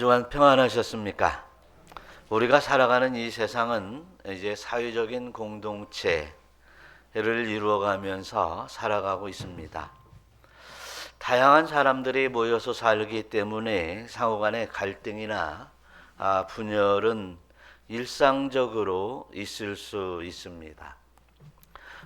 주간 평안하셨습니까? 우리가 살아가는 이 세상은 이제 사회적인 공동체를 이루어가면서 살아가고 있습니다. 다양한 사람들이 모여서 살기 때문에 상호간의 갈등이나 분열은 일상적으로 있을 수 있습니다.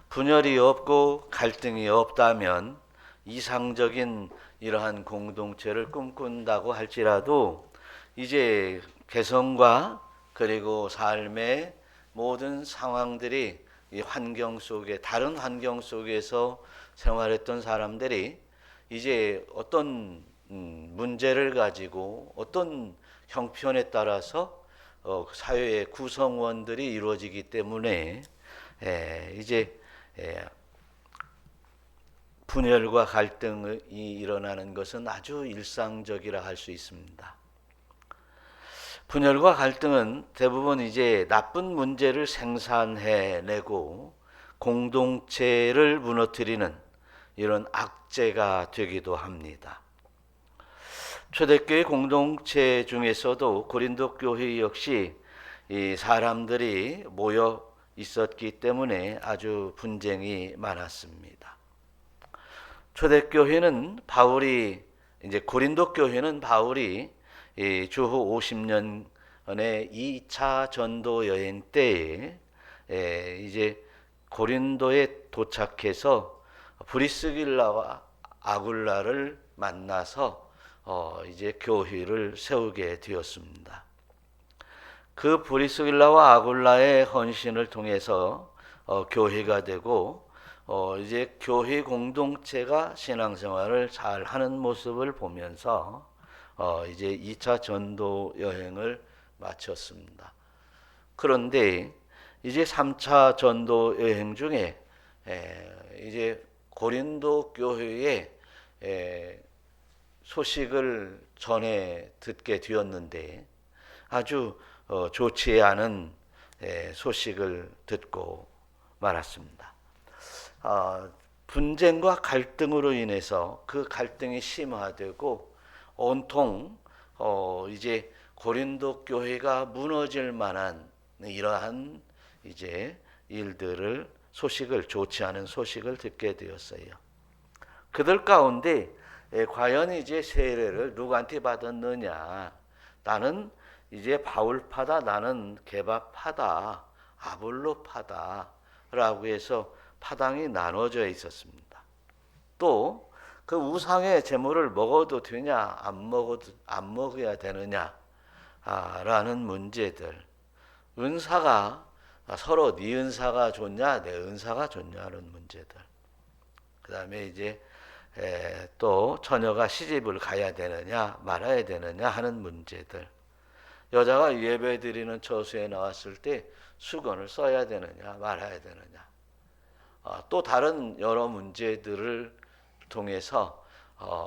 분열이 없고 갈등이 없다면 이상적인 이러한 공동체를 꿈꾼다고 할지라도 이제 개성과 그리고 삶의 모든 상황들이 이 환경 속에 다른 환경 속에서 생활했던 사람들이 이제 어떤 문제를 가지고 어떤 형편에 따라서 사회의 구성원들이 이루어지기 때문에 이제 분열과 갈등이 일어나는 것은 아주 일상적이라 할 수 있습니다. 분열과 갈등은 대부분 이제 나쁜 문제를 생산해내고 공동체를 무너뜨리는 이런 악재가 되기도 합니다. 초대교회 공동체 중에서도 고린도 교회 역시 이 사람들이 모여 있었기 때문에 아주 분쟁이 많았습니다. 초대교회는 바울이 이제 고린도 교회는 바울이 주후 50년의 2차 전도 여행 때에 이제 고린도에 도착해서 브리스길라와 아굴라를 만나서 이제 교회를 세우게 되었습니다. 그 브리스길라와 아굴라의 헌신을 통해서 교회가 되고 이제 교회 공동체가 신앙생활을 잘 하는 모습을 보면서 이제 2차 전도 여행을 마쳤습니다. 그런데 이제 3차 전도 여행 중에 이제 고린도 교회의 소식을 전해 듣게 되었는데 아주 좋지 않은 소식을 듣고 말았습니다. 분쟁과 갈등으로 인해서 그 갈등이 심화되고 온통 이제 고린도 교회가 무너질 만한 이러한 이제 일들을 좋지 않은 소식을 듣게 되었어요. 그들 가운데 과연 이제 세례를 누구한테 받았느냐? 나는 이제 바울파다, 나는 게바파다, 아볼로파다라고 해서 파당이 나눠져 있었습니다. 또 그 우상의 제물을 먹어도 되냐, 안 먹어야 되느냐 라는 문제들, 은사가 서로 네 은사가 좋냐, 내 은사가 좋냐는 문제들, 그 다음에 이제 또 처녀가 시집을 가야 되느냐 말아야 되느냐 하는 문제들, 여자가 예배 드리는 처소에 나왔을 때 수건을 써야 되느냐 말아야 되느냐, 또 다른 여러 문제들을 통해서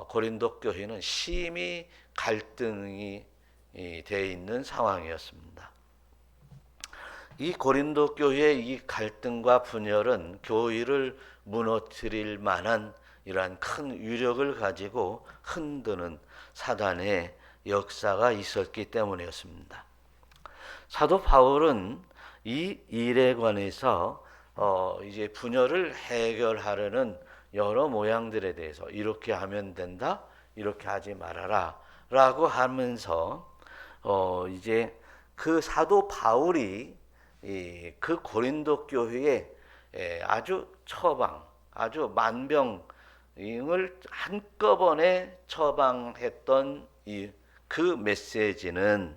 고린도 교회는 심히 갈등이 되어 있는 상황이었습니다. 이 고린도 교회의 이 갈등과 분열은 교회를 무너뜨릴 만한 이러한 큰 위력을 가지고 흔드는 사단의 역사가 있었기 때문이었습니다. 사도 바울은 이 일에 관해서 이제 분열을 해결하려는 여러 모양들에 대해서 이렇게 하면 된다, 이렇게 하지 말아라 라고 하면서 이제 그 사도 바울이 그 고린도 교회에 아주 아주 만병을 한꺼번에 처방했던 그 메시지는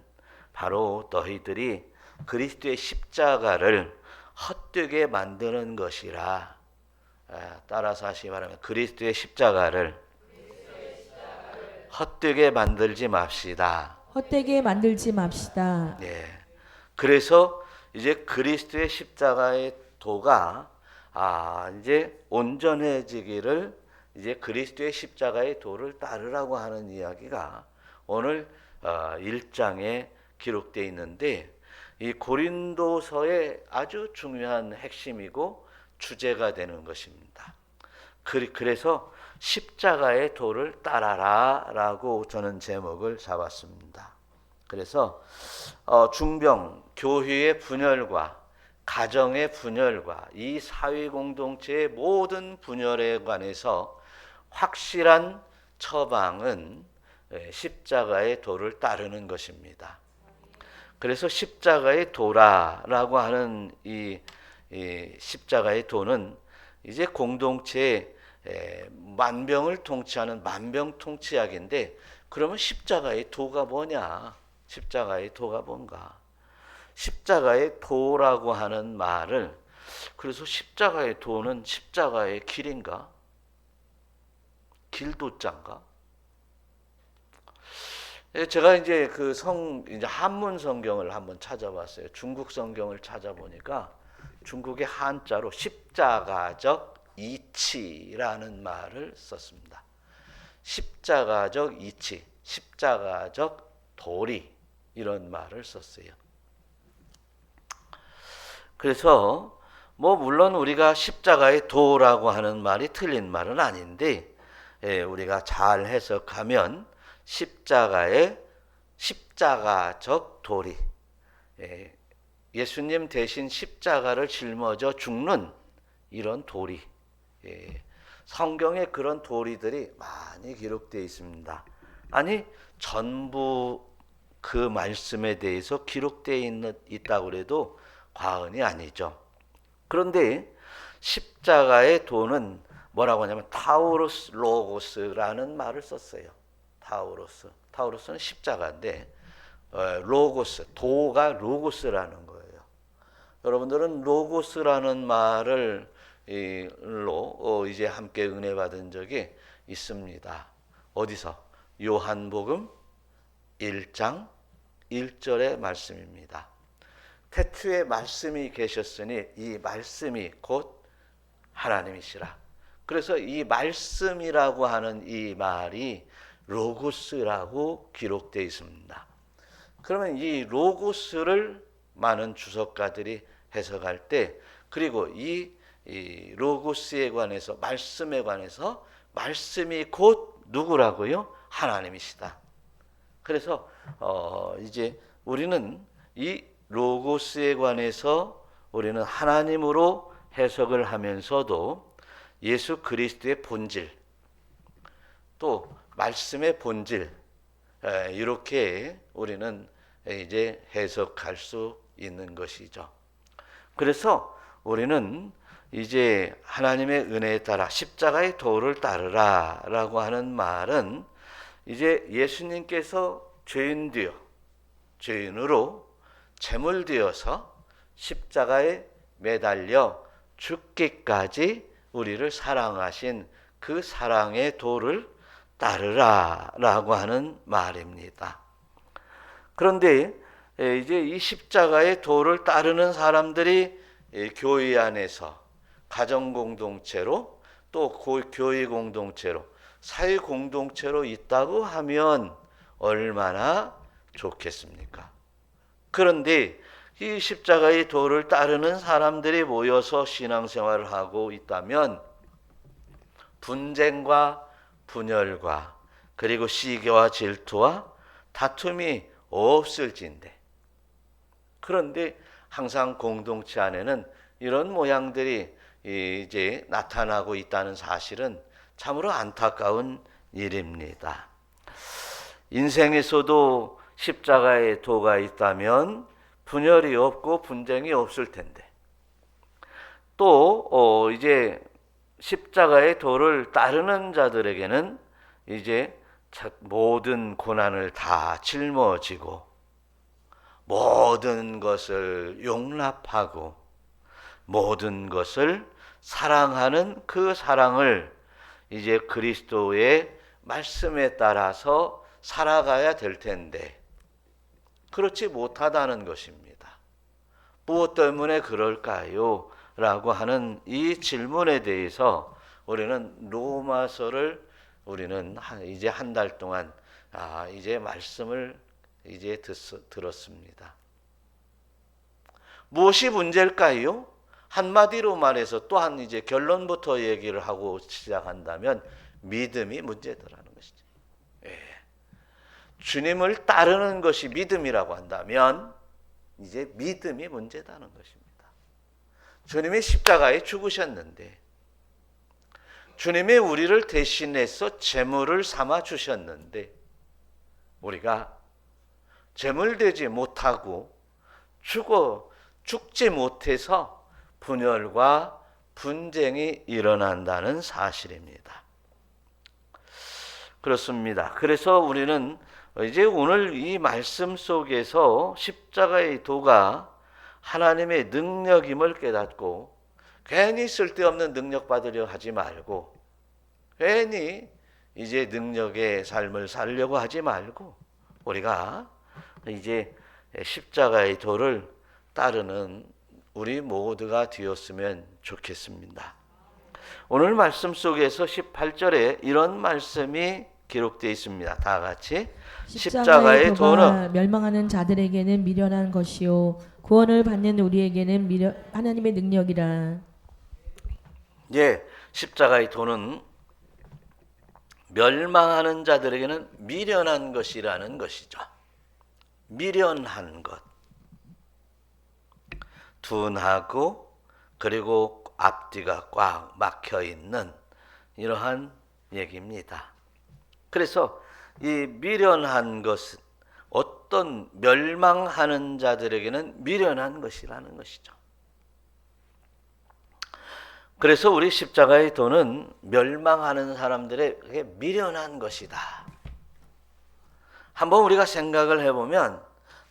바로 너희들이 그리스도의 십자가를 헛되게 만드는 것이라. 따라서 하시기 바랍니다. 그리스도의 십자가를 헛되게 만들지 맙시다. 헛되게 만들지 맙시다. 예. 그래서 이제 그리스도의 십자가의 도가 이제 온전해지기를 이제 그리스도의 십자가의 도를 따르라고 하는 이야기가 오늘 1장에 기록되어 있는데, 이 고린도서의 아주 중요한 핵심이고 주제가 되는 것입니다. 그래서 십자가의 도를 따라라 라고 저는 제목을 잡았습니다. 그래서 중병, 교회의 분열과 가정의 분열과 이 사회 공동체의 모든 분열에 관해서 확실한 처방은 십자가의 도를 따르는 것입니다. 그래서 십자가의 도라라고 하는 이 십자가의 도는 이제 공동체의 만병을 통치하는 만병통치약인데, 그러면 십자가의 도가 뭐냐? 십자가의 도가 뭔가? 십자가의 도라고 하는 말을, 그래서 십자가의 도는 십자가의 길인가? 길도자인가? 제가 이제 이제 한문 성경을 한번 찾아봤어요. 중국 성경을 찾아보니까 중국의 한자로 십자가적 이치라는 말을 썼습니다. 십자가적 이치, 십자가적 도리, 이런 말을 썼어요. 그래서 물론 우리가 십자가의 도라고 하는 말이 틀린 말은 아닌데, 우리가 잘 해석하면 십자가적 도리, 예수님 대신 십자가를 짊어져 죽는 이런 도리, 성경에 그런 도리들이 많이 기록되어 있습니다. 아니, 전부 그 말씀에 대해서 기록되어 있다고 해도 과언이 아니죠. 그런데 십자가의 도는 뭐라고 하냐면 타우로스 로고스라는 말을 썼어요. 타우로스는 십자가인데, 로고스, 도가 로고스라는 거예요. 여러분들은 로고스라는 말을 이제 함께 은혜 받은 적이 있습니다. 어디서? 요한복음 1장 1절의 말씀입니다. 태초에 말씀이 계셨으니 이 말씀이 곧 하나님이시라. 그래서 이 말씀이라고 하는 이 말이 로고스라고 기록되어 있습니다. 그러면 이 로고스를 많은 주석가들이 해석할 때, 그리고 이 로고스에 관해서, 말씀에 관해서, 말씀이 곧 누구라고요? 하나님이시다. 그래서 이제 우리는 이 로고스에 관해서 우리는 하나님으로 해석을 하면서도 예수 그리스도의 본질, 또 말씀의 본질, 이렇게 우리는 이제 해석할 수 있는 것이죠. 그래서 우리는 이제 하나님의 은혜에 따라 십자가의 도를 따르라 라고 하는 말은, 이제 예수님께서 죄인으로 제물되어서 십자가에 매달려 죽기까지 우리를 사랑하신 그 사랑의 도를 따르라 라고 하는 말입니다. 그런데 이제 이 십자가의 도를 따르는 사람들이 교회 안에서 가정 공동체로, 또 교회 공동체로, 사회 공동체로 있다고 하면 얼마나 좋겠습니까? 그런데 이 십자가의 도를 따르는 사람들이 모여서 신앙생활을 하고 있다면 분쟁과 분열과 그리고 시기와 질투와 다툼이 없을진데, 그런데 항상 공동체 안에는 이런 모양들이 이제 나타나고 있다는 사실은 참으로 안타까운 일입니다. 인생에서도 십자가의 도가 있다면 분열이 없고 분쟁이 없을 텐데, 또 이제 십자가의 도를 따르는 자들에게는 이제 모든 고난을 다 짊어지고 모든 것을 용납하고 모든 것을 사랑하는 그 사랑을 이제 그리스도의 말씀에 따라서 살아가야 될 텐데, 그렇지 못하다는 것입니다. 무엇 때문에 그럴까요? 라고 하는 이 질문에 대해서 우리는 로마서를 우리는 이제 한 달 동안 이제 말씀을 이제 들었습니다. 무엇이 문제일까요? 한마디로 말해서 또한 이제 결론부터 얘기를 하고 시작한다면 믿음이 문제더라는 것이죠. 주님을 따르는 것이 믿음이라고 한다면 이제 믿음이 문제다는 것입니다. 주님이 십자가에 죽으셨는데, 주님이 우리를 대신해서 제물을 삼아 주셨는데, 우리가 제물되지 못하고 죽지 못해서 분열과 분쟁이 일어난다는 사실입니다. 그렇습니다. 그래서 우리는 이제 오늘 이 말씀 속에서 십자가의 도가 하나님의 능력임을 깨닫고, 괜히 쓸데없는 능력 받으려 하지 말고, 괜히 이제 능력의 삶을 살려고 하지 말고, 우리가 이제 십자가의 도를 따르는 우리 모두가 되었으면 좋겠습니다. 오늘 말씀 속에서 18절에 이런 말씀이 기록되어 있습니다. 다 같이. 십자가의 도가 멸망하는 자들에게는 미련한 것이요 구원을 받는 우리에게는 하나님의 능력이라. 예, 십자가의 도는 멸망하는 자들에게는 미련한 것이라는 것이죠. 미련한 것, 둔하고 그리고 앞뒤가 꽉 막혀 있는 이러한 얘기입니다. 그래서 이 미련한 것은 어떤 멸망하는 자들에게는 미련한 것이라는 것이죠. 그래서 우리 십자가의 도는 멸망하는 사람들에게 미련한 것이다. 한번 우리가 생각을 해보면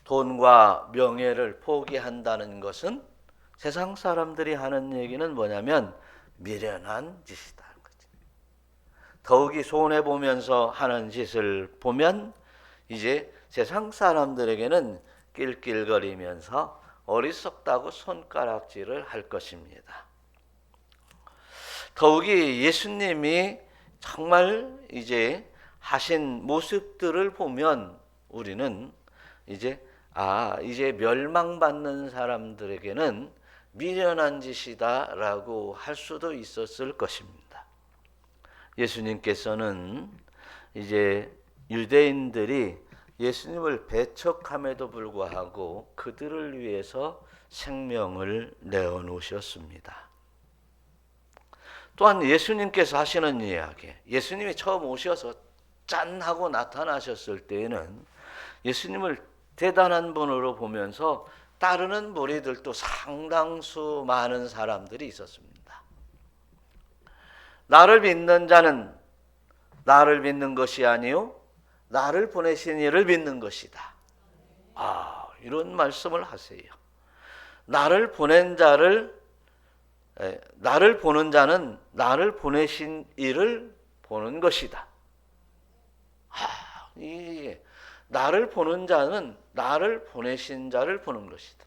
돈과 명예를 포기한다는 것은 세상 사람들이 하는 얘기는 뭐냐면 미련한 짓이다. 더욱이 손해보면서 하는 짓을 보면 이제 세상 사람들에게는 낄낄거리면서 어리석다고 손가락질을 할 것입니다. 더욱이 예수님이 정말 이제 하신 모습들을 보면 우리는 이제 이제 멸망받는 사람들에게는 미련한 짓이다라고 할 수도 있었을 것입니다. 예수님께서는 이제 유대인들이 예수님을 배척함에도 불구하고 그들을 위해서 생명을 내어놓으셨습니다. 또한 예수님께서 하시는 이야기, 예수님이 처음 오셔서 짠 하고 나타나셨을 때에는 예수님을 대단한 분으로 보면서 따르는 무리들도 상당수 많은 사람들이 있었습니다. 나를 믿는 자는 나를 믿는 것이 아니요 나를 보내신 이를 믿는 것이다. 이런 말씀을 하세요. 나를 보낸 자를 나를 보는 자는 나를 보내신 이를 보는 것이다. 나를 보는 자는 나를 보내신 자를 보는 것이다.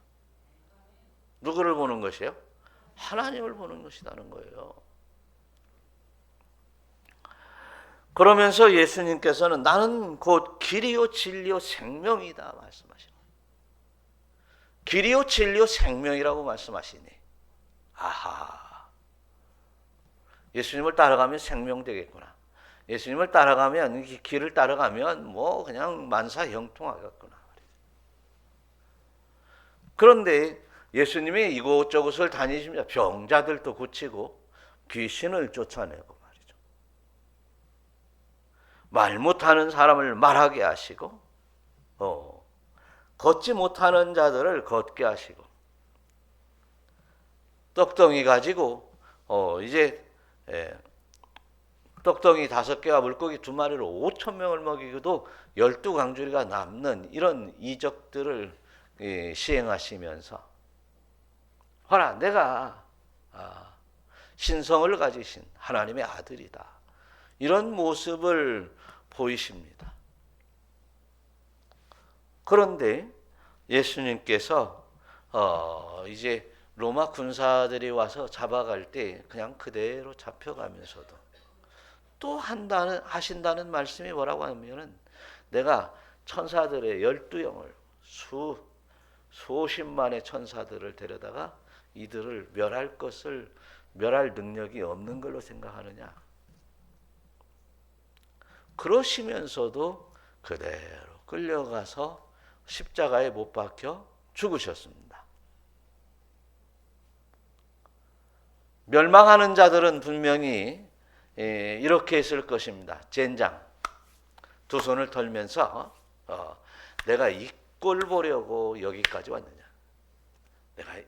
누구를 보는 것이에요? 하나님을 보는 것이라는 거예요. 그러면서 예수님께서는 나는 곧 길이요 진리요 생명이다 말씀하시는 거예요. 길이요 진리요 생명이라고 말씀하시니 예수님을 따라가면 생명 되겠구나. 예수님을 따라가면 이 길을 따라가면 뭐 그냥 만사형통하겠구나. 그런데 예수님이 이곳저곳을 다니시면서 병자들도 고치고 귀신을 쫓아내고 말이죠. 말 못하는 사람을 말하게 하시고 걷지 못하는 자들을 걷게 하시고 떡덩이 가지고 이제 떡덩이 5개와 물고기 2마리로 5,000명을 먹이고도 12강줄이가 남는 이런 이적들을 시행하시면서 허라 내가 신성을 가지신 하나님의 아들이다. 이런 모습을 보이십니다. 그런데 예수님께서 이제 로마 군사들이 와서 잡아갈 때 그냥 그대로 잡혀가면서도 또 하신다는 말씀이 뭐라고 하면은 내가 천사들의 12영을 수십만의 천사들을 데려다가 이들을 멸할 능력이 없는 걸로 생각하느냐. 그러시면서도 그대로 끌려가서 십자가에 못 박혀 죽으셨습니다. 멸망하는 자들은 분명히 이렇게 했을 것입니다. 젠장, 두 손을 털면서 내가 이 꼴 보려고 여기까지 왔느냐, 내가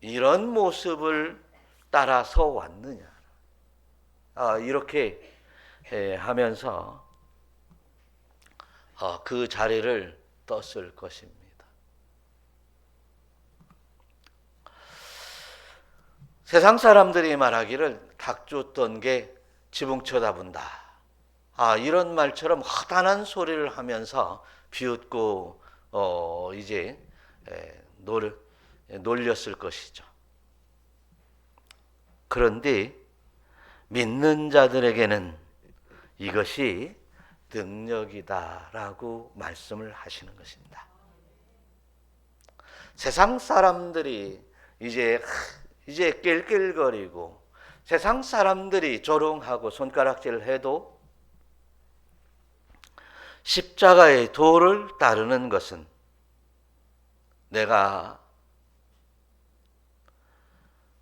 이런 모습을 따라서 왔느냐, 이렇게 하면서 그 자리를 떴을 것입니다. 세상 사람들이 말하기를 닭 쫓던 게 지붕 쳐다본다, 이런 말처럼 허다한 소리를 하면서 비웃고 이제 놀렸을 것이죠. 그런데 믿는 자들에게는 이것이 능력이다라고 말씀을 하시는 것입니다. 세상 사람들이 이제 낄낄거리고 세상 사람들이 조롱하고 손가락질을 해도 십자가의 도를 따르는 것은 내가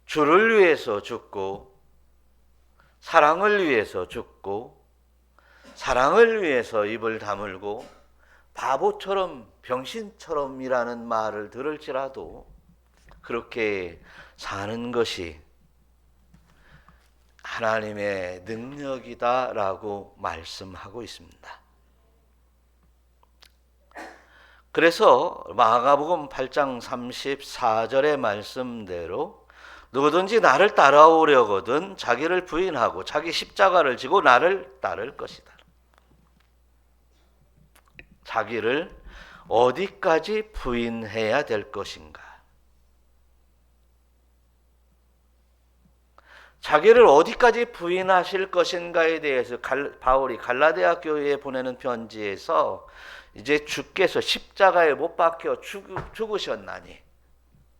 주를 위해서 죽고 사랑을 위해서 죽고 사랑을 위해서 입을 다물고 바보처럼 병신처럼이라는 말을 들을지라도 그렇게 사는 것이 하나님의 능력이다라고 말씀하고 있습니다. 그래서 마가복음 8장 34절의 말씀대로 누구든지 나를 따라오려거든 자기를 부인하고 자기 십자가를 지고 나를 따를 것이다. 자기를 어디까지 부인해야 될 것인가? 자기를 어디까지 부인하실 것인가에 대해서 바울이 갈라디아 교회에 보내는 편지에서 이제 주께서 십자가에 못 박혀 죽으셨나니,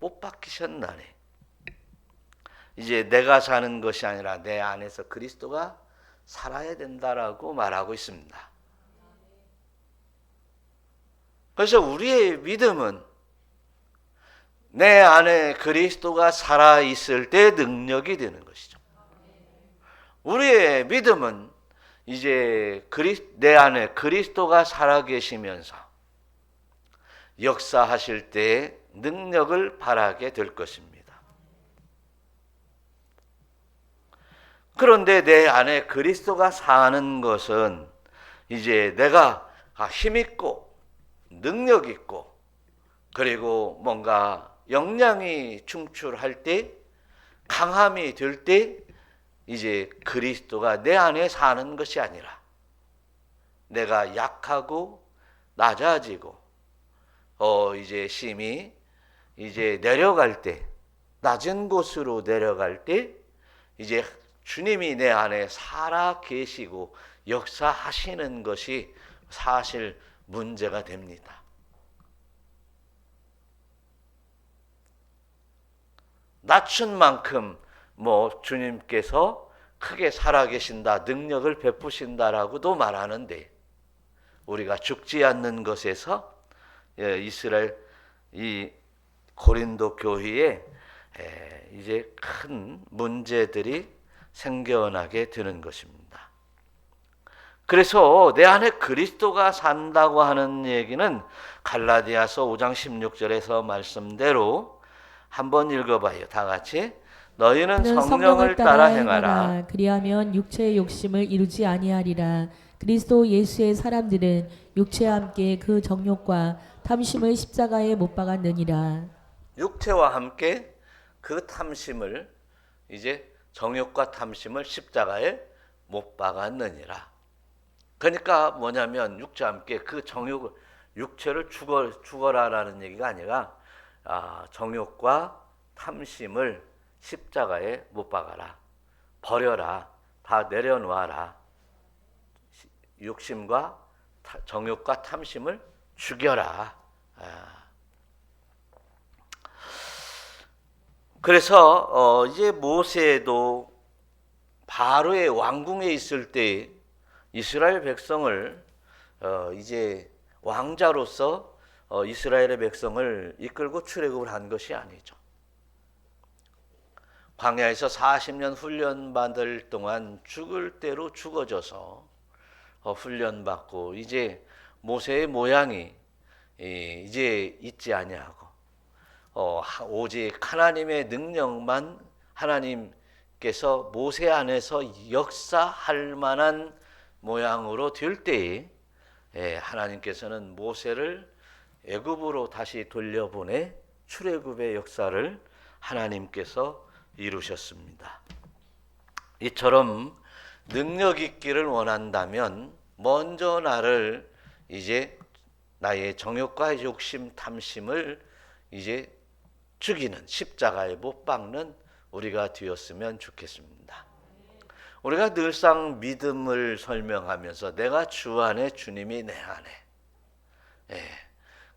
못 박히셨나니 이제 내가 사는 것이 아니라 내 안에서 그리스도가 살아야 된다라고 말하고 있습니다. 그래서 우리의 믿음은 내 안에 그리스도가 살아있을 때 능력이 되는 것이죠. 우리의 믿음은 이제 내 안에 그리스도가 살아계시면서 역사하실 때 능력을 발하게 될 것입니다. 그런데 내 안에 그리스도가 사는 것은 이제 내가 힘있고 능력있고 그리고 뭔가 역량이 충출할 때 강함이 될 때 이제 그리스도가 내 안에 사는 것이 아니라 내가 약하고 낮아지고 이제 심히 이제 내려갈 때 낮은 곳으로 내려갈 때 이제 주님이 내 안에 살아 계시고 역사하시는 것이 사실 문제가 됩니다. 낮춘 만큼 주님께서 크게 살아계신다, 능력을 베푸신다라고도 말하는데 우리가 죽지 않는 것에서 이스라엘 이 고린도 교회에 이제 큰 문제들이 생겨나게 되는 것입니다. 그래서 내 안에 그리스도가 산다고 하는 얘기는 갈라디아서 5장 16절에서 말씀대로 한번 읽어봐요. 다 같이. 너희는 성령을 따라 행하라. 그리하면 육체의 욕심을 이루지 아니하리라. 그리스도 예수의 사람들은 육체와 함께 그 정욕과 탐심을 십자가에 못 박았느니라. 육체와 함께 그 탐심을 이제 정욕과 탐심을 십자가에 못 박았느니라. 그러니까 뭐냐면 육체와 함께 그 정욕을 육체를 죽어라라는 얘기가 아니라 정욕과 탐심을 십자가에 못 박아라. 버려라. 다 내려놓아라. 욕심과 정욕과 탐심을 죽여라. 그래서 이제 모세도 바로의 왕궁에 있을 때 이스라엘 백성을 이제 왕자로서 이스라엘의 백성을 이끌고 출애굽을 한 것이 아니죠. 광야에서 40년 훈련받을 동안 죽을 대로 죽어져서 훈련받고 이제 모세의 모양이 이제 있지 아니하고 오직 하나님의 능력만 하나님께서 모세 안에서 역사할 만한 모양으로 될 때에 하나님께서는 모세를 애굽으로 다시 돌려보내 출애굽의 역사를 하나님께서 이루셨습니다. 이처럼 능력 있기를 원한다면 먼저 나를 이제 나의 정욕과 욕심, 탐심을 이제 죽이는 십자가에 못 박는 우리가 되었으면 좋겠습니다. 우리가 늘상 믿음을 설명하면서 내가 주 안에 주님이 내 안에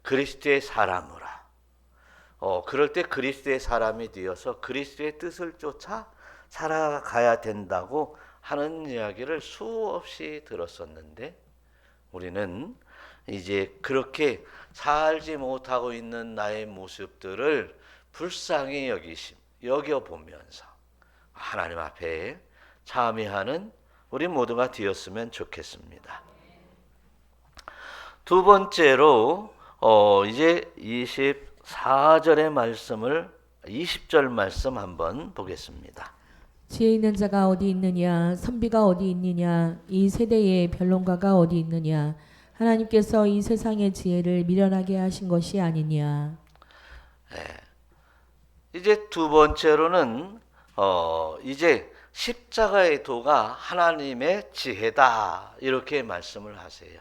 그리스도의 사람으라. 그럴 때 그리스도의 사람이 되어서 그리스도의 뜻을 쫓아 살아가야 된다고 하는 이야기를 수없이 들었었는데 우리는 이제 그렇게 살지 못하고 있는 나의 모습들을 불쌍히 여겨보면서 하나님 앞에 참여하는 우리 모두가 되었으면 좋겠습니다. 두 번째로 이제 24절의 말씀을 20절 말씀 한번 보겠습니다. 지혜 있는 자가 어디 있느냐, 선비가 어디 있느냐, 이 세대의 변론가가 어디 있느냐. 하나님께서 이 세상의 지혜를 미련하게 하신 것이 아니냐. 이제 두 번째로는 이제 십자가의 도가 하나님의 지혜다 이렇게 말씀을 하세요.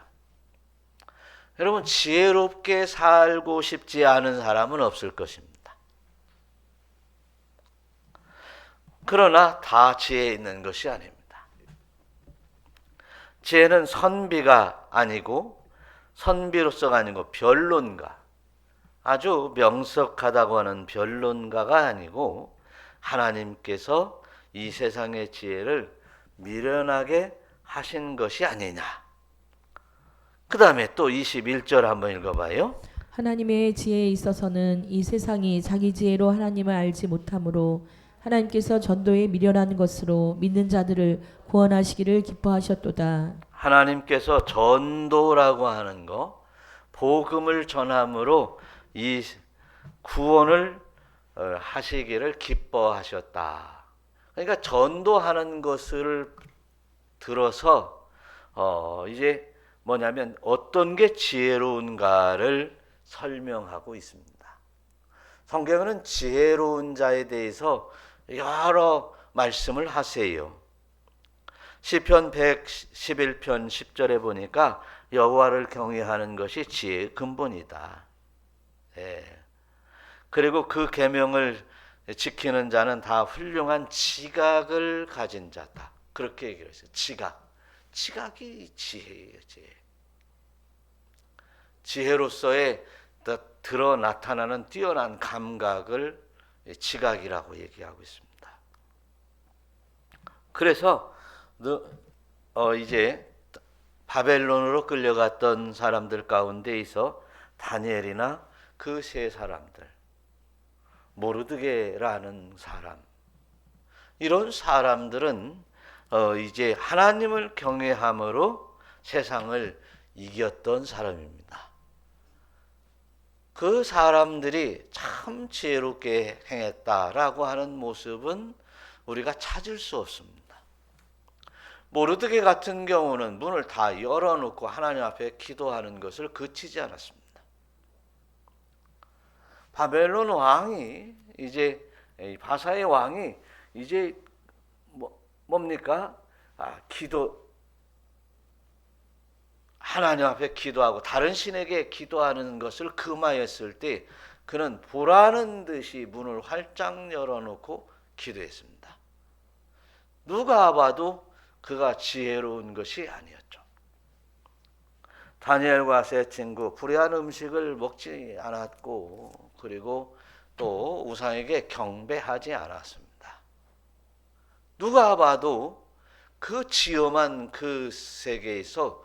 여러분 지혜롭게 살고 싶지 않은 사람은 없을 것입니다. 그러나 다 지혜 있는 것이 아닙니다. 지혜는 선비가 아니고 선비로서가 아니고 변론가, 아주 명석하다고 하는 변론가가 아니고 하나님께서 이 세상의 지혜를 미련하게 하신 것이 아니냐. 그 다음에 또 21절 한번 읽어봐요. 하나님의 지혜에 있어서는 이 세상이 자기 지혜로 하나님을 알지 못하므로 하나님께서 전도에 미련한 것으로 믿는 자들을 구원하시기를 기뻐하셨도다. 하나님께서 전도라고 하는 거, 복음을 전함으로 이 구원을 하시기를 기뻐하셨다. 그러니까 전도하는 것을 들어서 이제 뭐냐면 어떤 게 지혜로운가를 설명하고 있습니다. 성경은 지혜로운 자에 대해서 여러 말씀을 하세요. 시편 111편 10절에 보니까 여호와를 경외하는 것이 지혜의 근본이다. 그리고 그 계명을 지키는 자는 다 훌륭한 지각을 가진 자다. 그렇게 얘기를 했어요. 지각이 지혜예요. 지혜로서의 드러 나타나는 뛰어난 감각을 지각이라고 얘기하고 있습니다. 그래서 이제 바벨론으로 끌려갔던 사람들 가운데에서 다니엘이나 그 세 사람들, 모르드게라는 사람, 이런 사람들은 이제 하나님을 경외함으로 세상을 이겼던 사람입니다. 그 사람들이 참 지혜롭게 행했다라고 하는 모습은 우리가 찾을 수 없습니다. 모르드게 같은 경우는 문을 다 열어놓고 하나님 앞에 기도하는 것을 그치지 않았습니다. 바벨론 왕이 이제 바사의 왕이 이제 뭡니까? 하나님 앞에 기도하고 다른 신에게 기도하는 것을 금하였을 때 그는 보라는 듯이 문을 활짝 열어놓고 기도했습니다. 누가 봐도 그가 지혜로운 것이 아니었죠. 다니엘과 세 친구 불의한 음식을 먹지 않았고 그리고 또 우상에게 경배하지 않았습니다. 누가 봐도 그 지엄한 그 세계에서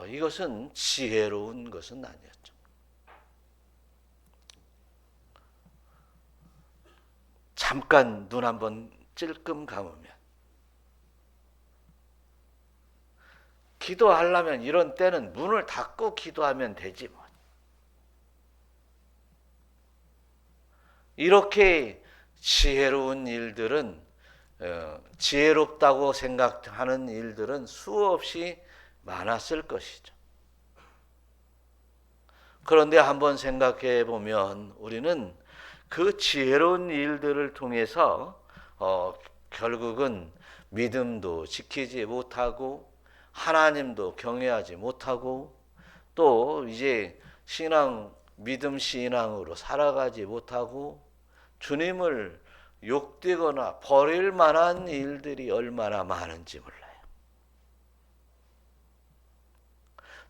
이것은 지혜로운 것은 아니었죠. 잠깐 눈 한번 찔끔 감으면, 기도하려면 이런 때는 문을 닫고 기도하면 되지 뭐. 이렇게 지혜로운 일들은, 지혜롭다고 생각하는 일들은 수없이 많았을 것이죠. 그런데 한번 생각해 보면 우리는 그 지혜로운 일들을 통해서 결국은 믿음도 지키지 못하고 하나님도 경외하지 못하고 또 이제 믿음 신앙으로 살아가지 못하고 주님을 욕되거나 버릴 만한 일들이 얼마나 많은지 몰라요.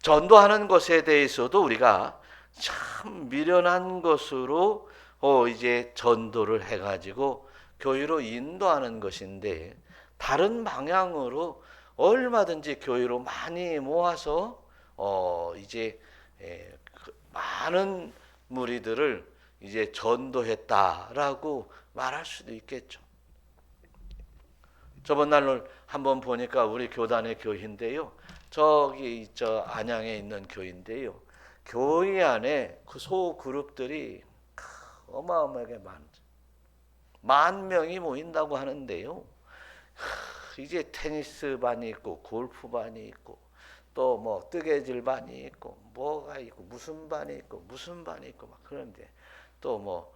전도하는 것에 대해서도 우리가 참 미련한 것으로 이제 전도를 해가지고 교회로 인도하는 것인데, 다른 방향으로 얼마든지 교회로 많이 모아서 이제 많은 무리들을 이제 전도했다라고 말할 수도 있겠죠. 저번 날 한번 보니까 우리 교단의 교회인데요. 저기 안양에 있는 교회인데요. 교회 안에 그 소그룹들이 어마어마하게 만 명이 모인다고 하는데요. 이제 테니스 반이 있고 골프 반이 있고 또 뭐 뜨개질 반이 있고 뭐가 있고 무슨 반이 있고 무슨 반이 있고 막 그런데 또 뭐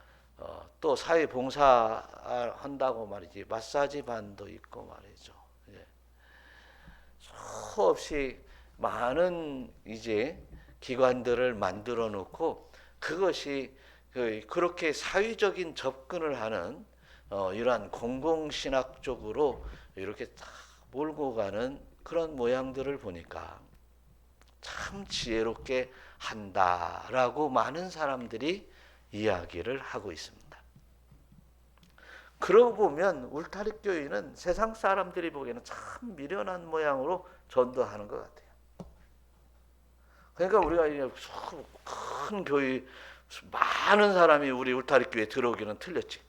또 사회 봉사 한다고 말이지 마사지 반도 있고 말이죠. 수없이 많은 이제 기관들을 만들어 놓고 그것이 그렇게 사회적인 접근을 하는 이러한 공공신학 쪽으로 이렇게 다 몰고 가는 그런 모양들을 보니까 참 지혜롭게 한다라고 많은 사람들이 이야기를 하고 있습니다. 그러고 보면 울타리 교회는 세상 사람들이 보기에는 참 미련한 모양으로 전도하는 것 같아요. 그러니까 우리가 큰 교회 많은 사람이 우리 울타리 교회에 들어오기는 틀렸지.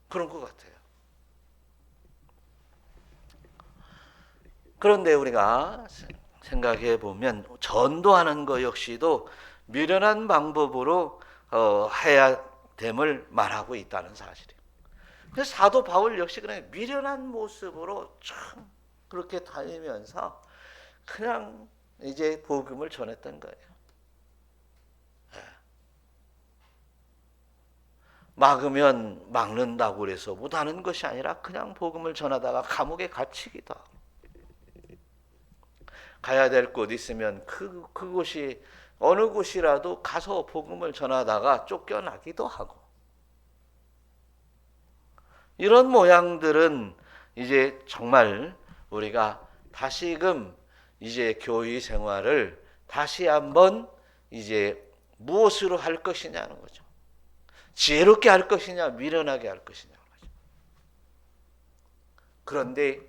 그런 것 같아요. 그런데 우리가 생각해 보면 전도하는 것 역시도 미련한 방법으로 해야 됨을 말하고 있다는 사실이에요. 그래서 사도 바울 역시 그냥 미련한 모습으로 참 그렇게 다니면서 그냥 이제 복음을 전했던 거예요. 막으면 막는다고 그래서 못하는 것이 아니라 그냥 복음을 전하다가 감옥에 갇히기도 하고, 가야 될 곳 있으면 그곳이 어느 곳이라도 가서 복음을 전하다가 쫓겨나기도 하고, 이런 모양들은 이제 정말 우리가 다시금 이제 교회 생활을 다시 한번 이제 무엇으로 할 것이냐는 거죠. 지혜롭게 할 것이냐, 미련하게 할 것이냐는 거죠. 그런데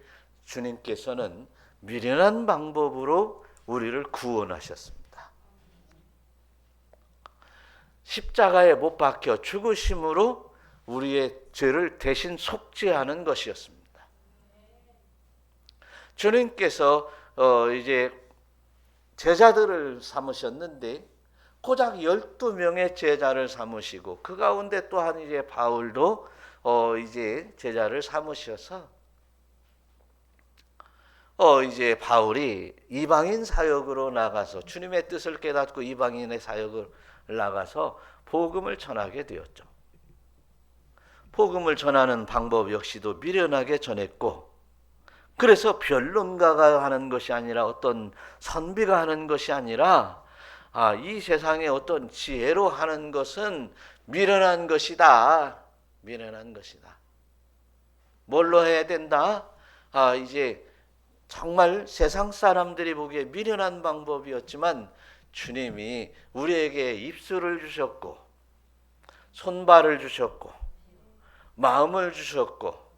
주님께서는 미련한 방법으로 우리를 구원하셨습니다. 십자가에 못 박혀 죽으심으로 우리의 죄를 대신 속죄하는 것이었습니다. 주님께서 이제 제자들을 삼으셨는데 고작 12명의 제자를 삼으시고 그 가운데 또한 이제 바울도 이제 제자를 삼으셔서 이제 바울이 이방인 사역으로 나가서 주님의 뜻을 깨닫고 이방인의 사역을 나가서 복음을 전하게 되었죠. 복음을 전하는 방법 역시도 미련하게 전했고, 그래서 변론가가 하는 것이 아니라 어떤 선비가 하는 것이 아니라 이 세상에 어떤 지혜로 하는 것은 미련한 것이다. 미련한 것이다. 뭘로 해야 된다? 이제 정말 세상 사람들이 보기에 미련한 방법이었지만 주님이 우리에게 입술을 주셨고 손발을 주셨고 마음을 주셨고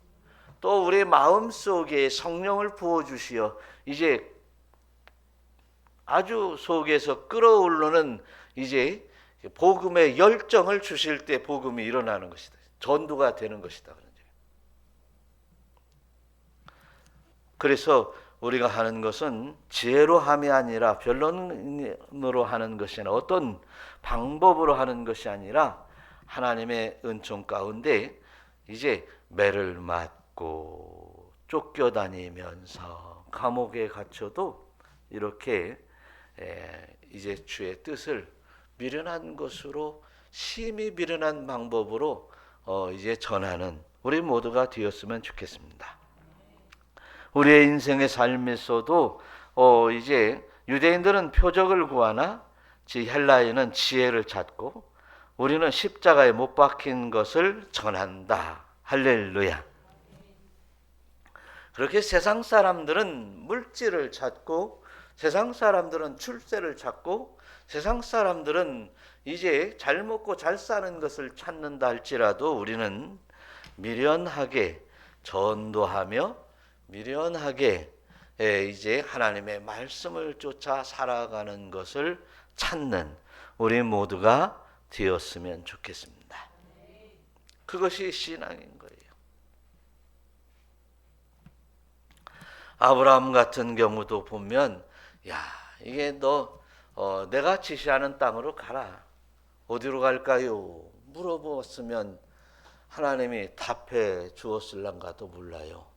또 우리 마음 속에 성령을 부어주시어 이제 아주 속에서 끓어오르는 이제 복음의 열정을 주실 때 복음이 일어나는 것이다. 전도가 되는 것이다. 그래서 우리가 하는 것은 지혜로 함이 아니라 변론으로 하는 것이 아니라 어떤 방법으로 하는 것이 아니라 하나님의 은총 가운데 이제 매를 맞고 쫓겨다니면서 감옥에 갇혀도 이렇게 이제 주의 뜻을 미련한 것으로 심히 미련한 방법으로 이제 전하는 우리 모두가 되었으면 좋겠습니다. 우리의 인생의 삶에서도 이제 유대인들은 표적을 구하나 헬라인은 지혜를 찾고 우리는 십자가에 못 박힌 것을 전한다. 할렐루야. 그렇게 세상 사람들은 물질을 찾고 세상 사람들은 출세를 찾고 세상 사람들은 이제 잘 먹고 잘 사는 것을 찾는다 할지라도 우리는 미련하게 전도하며 미련하게 이제 하나님의 말씀을 쫓아 살아가는 것을 찾는 우리 모두가 되었으면 좋겠습니다. 그것이 신앙인 거예요. 아브라함 같은 경우도 보면 이게 내가 지시하는 땅으로 가라. 어디로 갈까요? 물어보았으면 하나님이 답해 주었을랑가도 몰라요.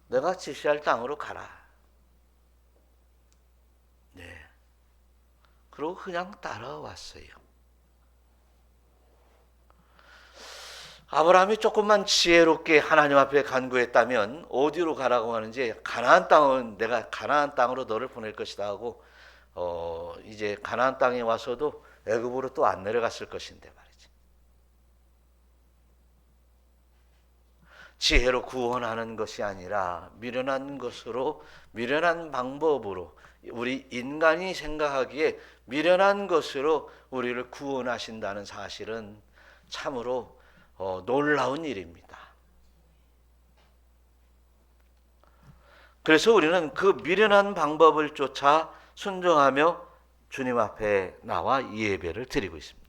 내가 지시할 땅으로 가라. 네. 그리고 그냥 따라왔어요. 아브라함이 조금만 지혜롭게 하나님 앞에 간구했다면 어디로 가라고 하는지 가나안 땅은 내가 가나안 땅으로 너를 보낼 것이다 하고 이제 가나안 땅에 와서도 애굽으로 또 안 내려갔을 것인데 말이지. 지혜로 구원하는 것이 아니라 미련한 것으로 미련한 방법으로 우리 인간이 생각하기에 미련한 것으로 우리를 구원하신다는 사실은 참으로 놀라운 일입니다. 그래서 우리는 그 미련한 방법을 쫓아 순종하며 주님 앞에 나와 이 예배를 드리고 있습니다.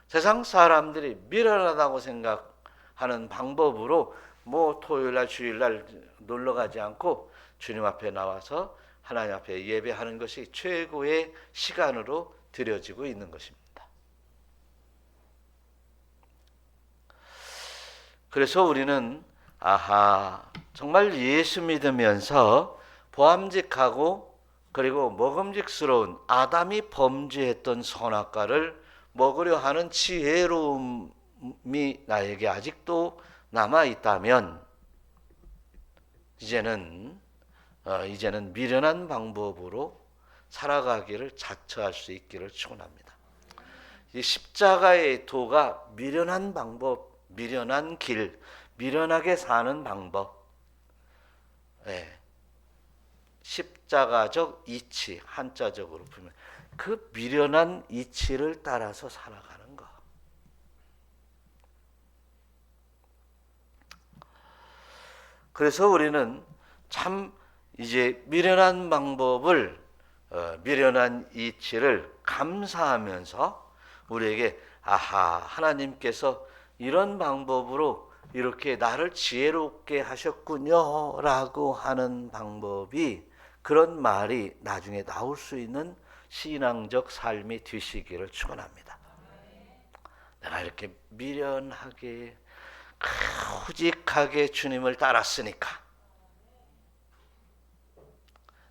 세상 사람들이 미련하다고 생각하는 방법으로 토요일날 주일날 놀러가지 않고 주님 앞에 나와서 하나님 앞에 예배하는 것이 최고의 시간으로 드려지고 있는 것입니다. 그래서 우리는 정말 예수 믿으면서 보암직하고 그리고 먹음직스러운 아담이 범죄했던 선악과를 먹으려 하는 지혜로움이 나에게 아직도 남아 있다면 이제는 미련한 방법으로 살아가기를 자처할 수 있기를 축원합니다. 이 십자가의 도가 미련한 방법, 미련한 길, 미련하게 사는 방법, 십자가적 이치, 한자적으로 보면 그 미련한 이치를 따라서 살아가는 것. 그래서 우리는 참 이제 미련한 방법을 미련한 이치를 감사하면서 우리에게 하나님께서 이런 방법으로 이렇게 나를 지혜롭게 하셨군요 라고 하는 방법이 그런 말이 나중에 나올 수 있는 신앙적 삶이 되시기를 축원합니다. 내가 이렇게 미련하게 후직하게 주님을 따랐으니까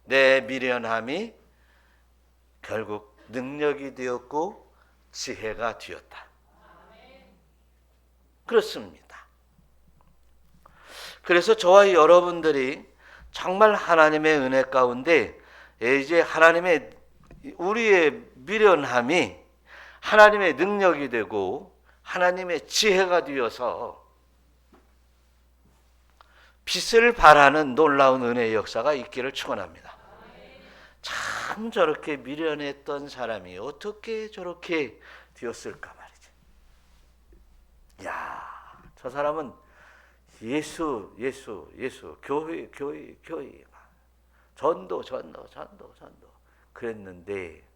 내 미련함이 결국 능력이 되었고 지혜가 되었다. 그렇습니다. 그래서 저와 여러분들이 정말 하나님의 은혜 가운데 이제 우리의 미련함이 하나님의 능력이 되고 하나님의 지혜가 되어서 빛을 발하는 놀라운 은혜의 역사가 있기를 축원합니다. 참 저렇게 미련했던 사람이 어떻게 저렇게 되었을까 말이지. 저 사람은 예수, 교회. 전도. 그랬는데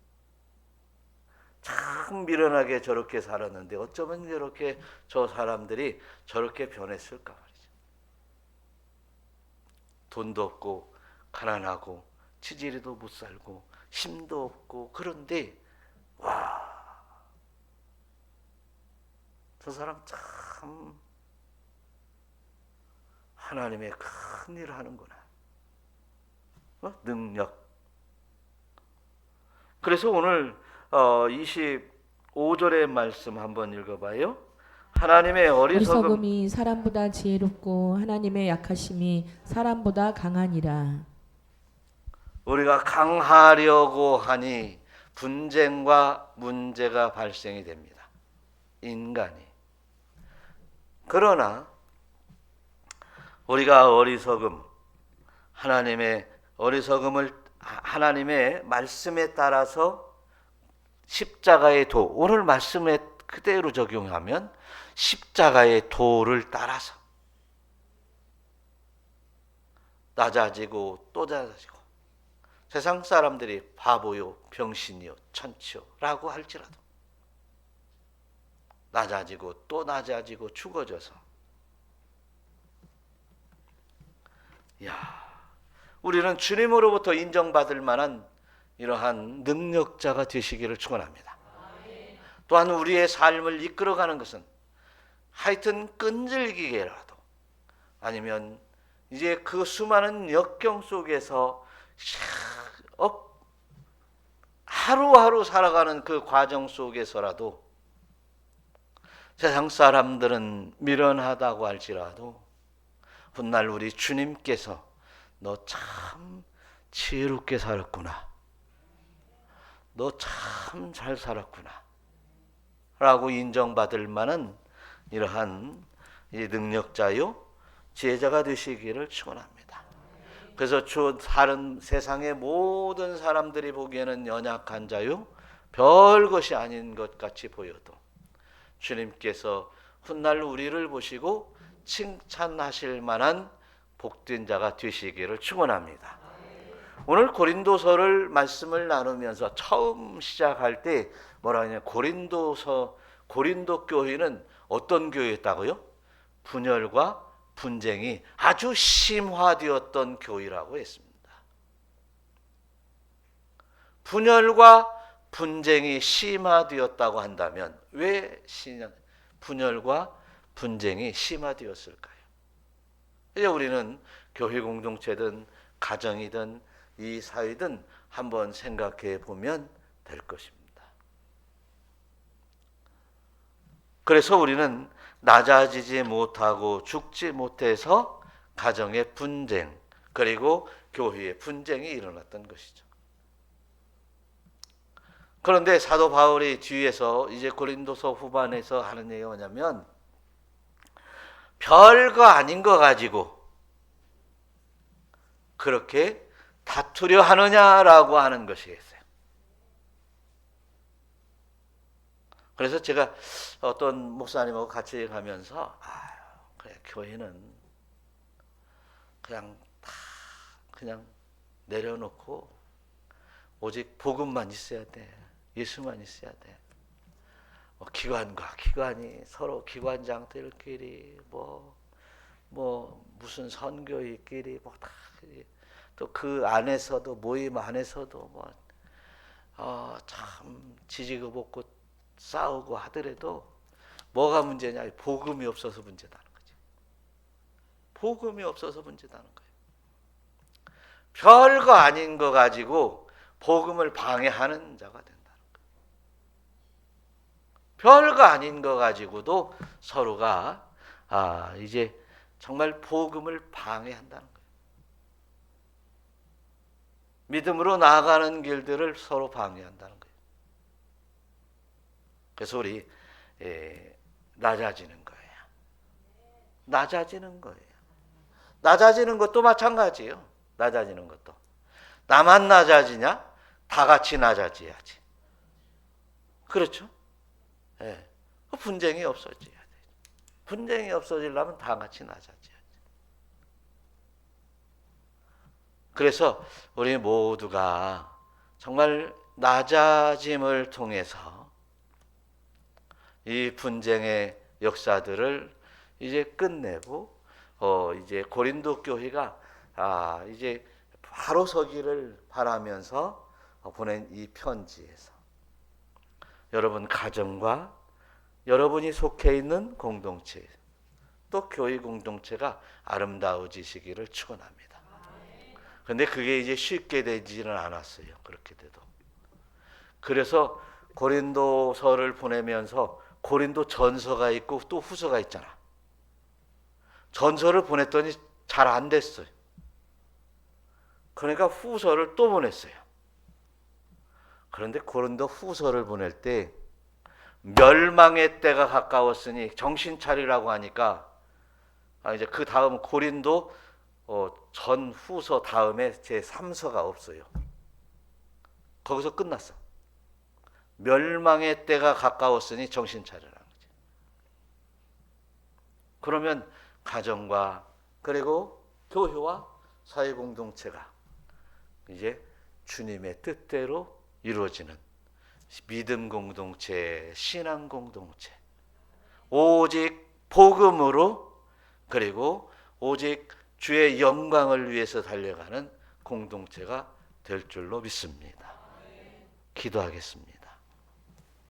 참 미련하게 저렇게 살았는데 어쩌면 저렇게 저 사람들이 저렇게 변했을까 말이죠. 돈도 없고 가난하고 치질이도 못 살고 힘도 없고 그런데 저 사람 참 하나님의 큰 일을 하는구나. 능력. 그래서 오늘 25절의 말씀 한번 읽어봐요. 하나님의 어리석음이 사람보다 지혜롭고 하나님의 약하심이 사람보다 강하니라. 우리가 강하려고 하니 분쟁과 문제가 발생이 됩니다. 인간이. 그러나 우리가 하나님의 말씀에 따라서 십자가의 도, 오늘 말씀에 그대로 적용하면 십자가의 도를 따라서 낮아지고 또 낮아지고 세상 사람들이 바보요, 병신이요, 천치요 라고 할지라도 낮아지고 또 낮아지고 죽어져서 우리는 주님으로부터 인정받을 만한 이러한 능력자가 되시기를 축원합니다. 또한 우리의 삶을 이끌어가는 것은 하여튼 끈질기게라도 아니면 이제 그 수많은 역경 속에서 하루하루 살아가는 그 과정 속에서라도 세상 사람들은 미련하다고 할지라도 훗날 우리 주님께서 너 참 지혜롭게 살았구나. 너 참 잘 살았구나. 라고 인정받을 만한 이러한 능력자요, 지혜자가 되시기를 축원합니다. 그래서 다른 세상의 모든 사람들이 보기에는 연약한 자요, 별 것이 아닌 것 같이 보여도 주님께서 훗날 우리를 보시고 칭찬하실 만한 복된 자가 되시기를 축원합니다. 오늘 고린도서를 말씀을 나누면서 처음 시작할 때 뭐라 하냐, 고린도 교회는 어떤 교회였다고요? 분열과 분쟁이 아주 심화되었던 교회라고 했습니다. 분열과 분쟁이 심화되었다고 한다면 왜 분열과 분쟁이 심화되었을까요? 이제 우리는 교회 공동체든 가정이든 이 사회든 한번 생각해 보면 될 것입니다. 그래서 우리는 낮아지지 못하고 죽지 못해서 가정의 분쟁 그리고 교회의 분쟁이 일어났던 것이죠. 그런데 사도 바울이 뒤에서 이제 고린도서 후반에서 하는 얘기가 뭐냐면 별거 아닌 거 가지고 그렇게 다투려 하느냐라고 하는 것이겠어요. 그래서 제가 어떤 목사님하고 같이 가면서 그래, 교회는 그냥 다 그냥 내려놓고 오직 복음만 있어야 돼. 예수만 있어야 돼. 기관과 기관이 서로 기관장들끼리 무슨 선교회끼리 또 그 안에서도 모임 안에서도 참 지지고 볶고 싸우고 하더라도 뭐가 문제냐? 복음이 없어서 문제다는 거지. 복음이 없어서 문제다는 거예요. 별거 아닌 거 가지고 복음을 방해하는 자가 된다는 거예요. 별거 아닌 거 가지고도 서로가 이제 정말 복음을 방해한다는 거예요. 믿음으로 나아가는 길들을 서로 방해한다는 거예요. 그래서 우리 낮아지는 거예요. 낮아지는 거예요. 낮아지는 것도 마찬가지예요. 낮아지는 것도. 나만 낮아지냐? 다 같이 낮아져야지. 그렇죠? 분쟁이 없어져야 돼요. 분쟁이 없어지려면 다 같이 낮아져야죠. 그래서 우리 모두가 정말 낮아짐을 통해서 이 분쟁의 역사들을 이제 끝내고 이제 고린도 교회가 이제 바로 서기를 바라면서 보낸 이 편지에서 여러분 가정과 여러분이 속해 있는 공동체 또 교회 공동체가 아름다워지시기를 축원합니다. 그런데 그게 이제 쉽게 되지는 않았어요. 그렇게 돼도. 그래서 고린도서를 보내면서 고린도 전서가 있고 또 후서가 있잖아. 전서를 보냈더니 잘 안 됐어요. 그러니까 후서를 또 보냈어요. 그런데 고린도 후서를 보낼 때 멸망의 때가 가까웠으니 정신 차리라고 하니까 이제 그 다음 고린도 전 후서 다음에 제 3서가 없어요. 거기서 끝났어. 멸망의 때가 가까웠으니 정신 차리라는 거지. 그러면 가정과 그리고 교회와 사회 공동체가 이제 주님의 뜻대로 이루어지는 믿음 공동체, 신앙 공동체, 오직 복음으로 그리고 오직 주의 영광을 위해서 달려가는 공동체가 될 줄로 믿습니다. 기도하겠습니다.